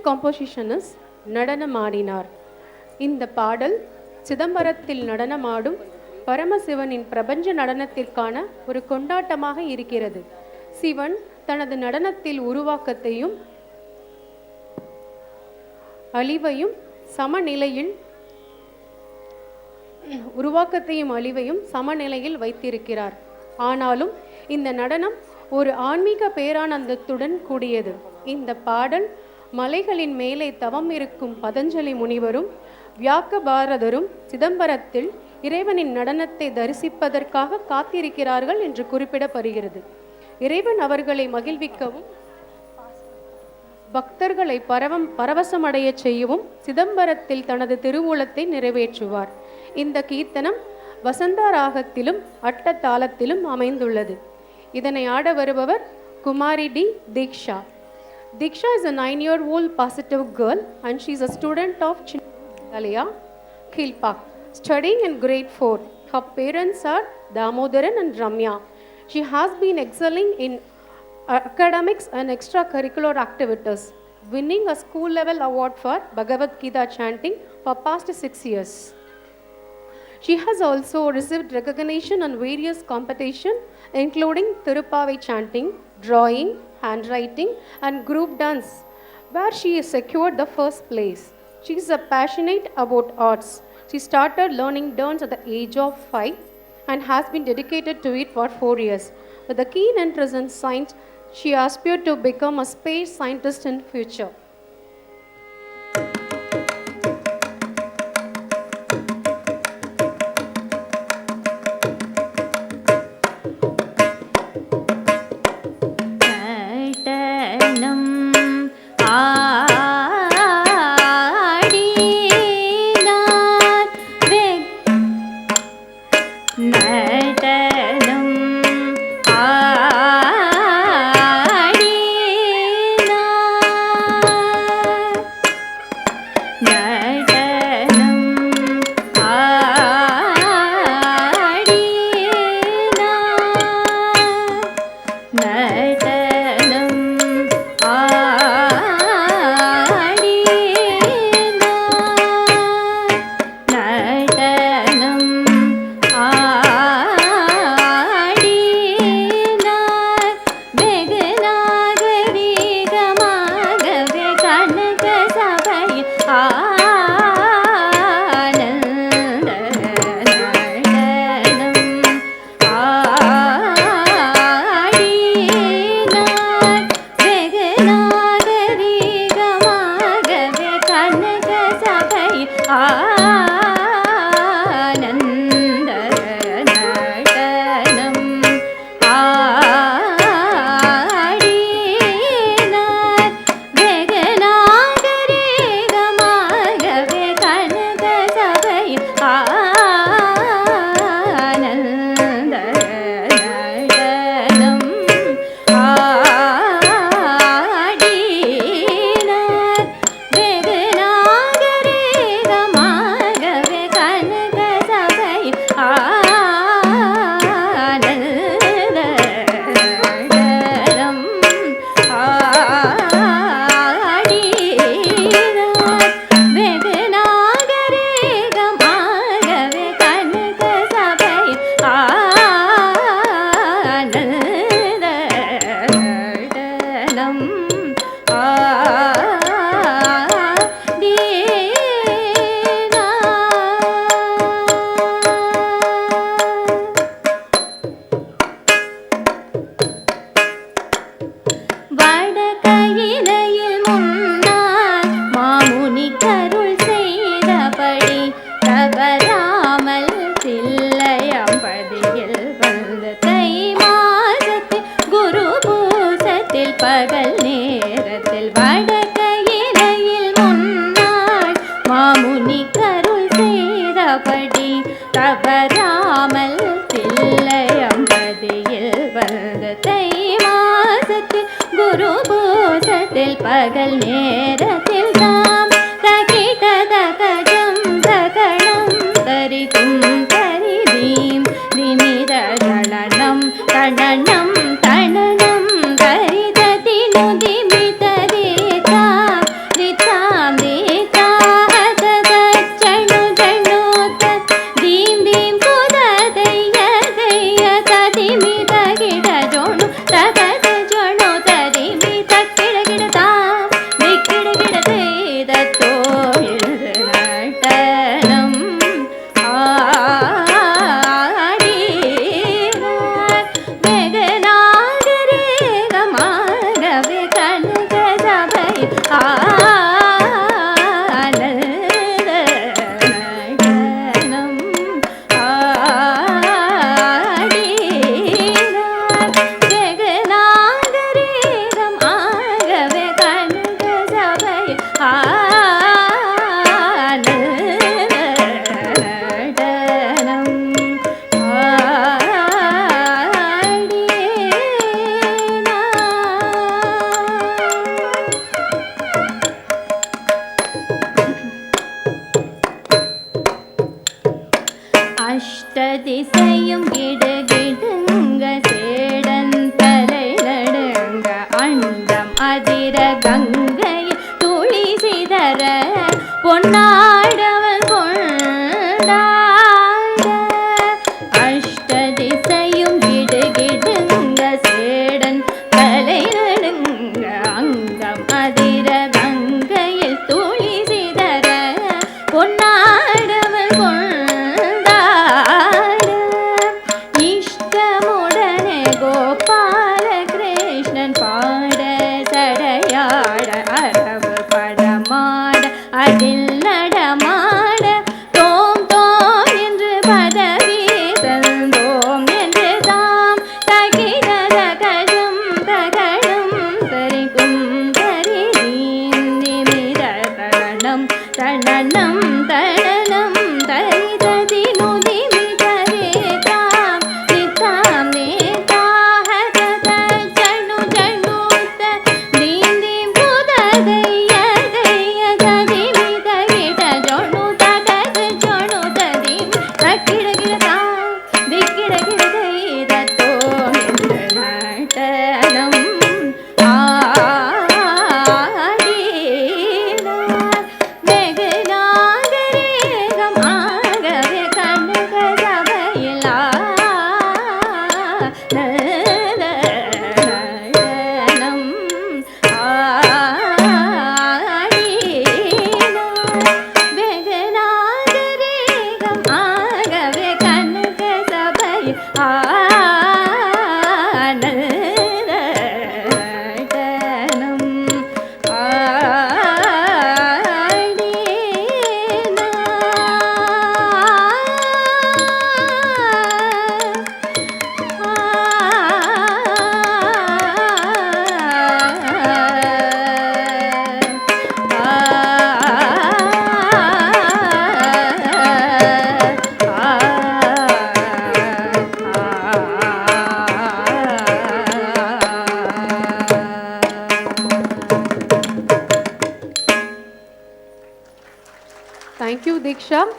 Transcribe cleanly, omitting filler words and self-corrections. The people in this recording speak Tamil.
composition is நடனமாடினார். இந்த பாடல் சிதம்பரத்தில் நடனமாடும் பரமசிவனின் பிரபஞ்ச நடனத்திற்கான ஒரு கொண்டாட்டமாக இருக்கிறது. சிவன் தனது நடனத்தில் உருவாக்கத்தையும் அழிவையும் சமநிலையில் வைத்திருக்கிறார். ஆனாலும் இந்த நடனம் ஒரு ஆன்மீக பேரானந்தத்துடன் கூடியது. இந்த பாடல் மலைகளின் மேலே தவம் இருக்கும் பதஞ்சலி முனிவரும் வியாக்க பாரதரும் சிதம்பரத்தில் இறைவனின் நடனத்தை தரிசிப்பதற்காக காத்திருக்கிறார்கள் என்று குறிப்பிடப்படுகிறது. இறைவன் அவர்களை மகிழ்விக்கவும் பக்தர்களை பரவசமடைய செய்யவும் சிதம்பரத்தில் தனது திருவுளத்தை நிறைவேற்றுவார். இந்த கீர்த்தனம் வசந்த ராகத்திலும் அட்ட தாளத்திலும் அமைந்துள்ளது. இதனை ஆட வருபவர் Kumari D Diksha. Diksha is a 9-year-old positive girl and she is a student of Chinnavidyalaya, Kilpak, studying in grade 4. Her parents are Damodaran and Ramya. She has been excelling in academics and extracurricular activities, winning a school level award for Bhagavad Gita chanting for past 6 years. She has also received recognition on various competitions including Tirupavai chanting, drawing, handwriting and group dance, where she secured the first place. She is passionate about arts. She started learning dance at the age of 5 and has been dedicated to it for 4 years. With a keen interest in science, she aspired to become a space scientist in future. Nagarega அஷ்டதிசையும் கிடுகிடுங்க சேடன் தலை நடுங்க அண்டம் அதிர கங்கை துளி சிதற பொன்னாடவன் கொண்டாட அஷ்டதிசையும் கிடுகிடுங்க சேடன் தலை நடுங்க அங்கம் அதிர கங்கையில் துளி சிதற பொன்னாடவன் கொண்டாட அதில் நடமாட தோம் தோம் என்று பதவி தந்தோம் என்று தாம் தகிரத கஜம் தகடம் தரிக்கும் தரிதீம் நிமிர தரணம் தரணம் தரணம் தரிததி நுதிமி தரே தாம் நிதாம் நேதாஹ தத ஜனு ஜனுத்த தீம் தீம் புததைய Thank you, Diksha.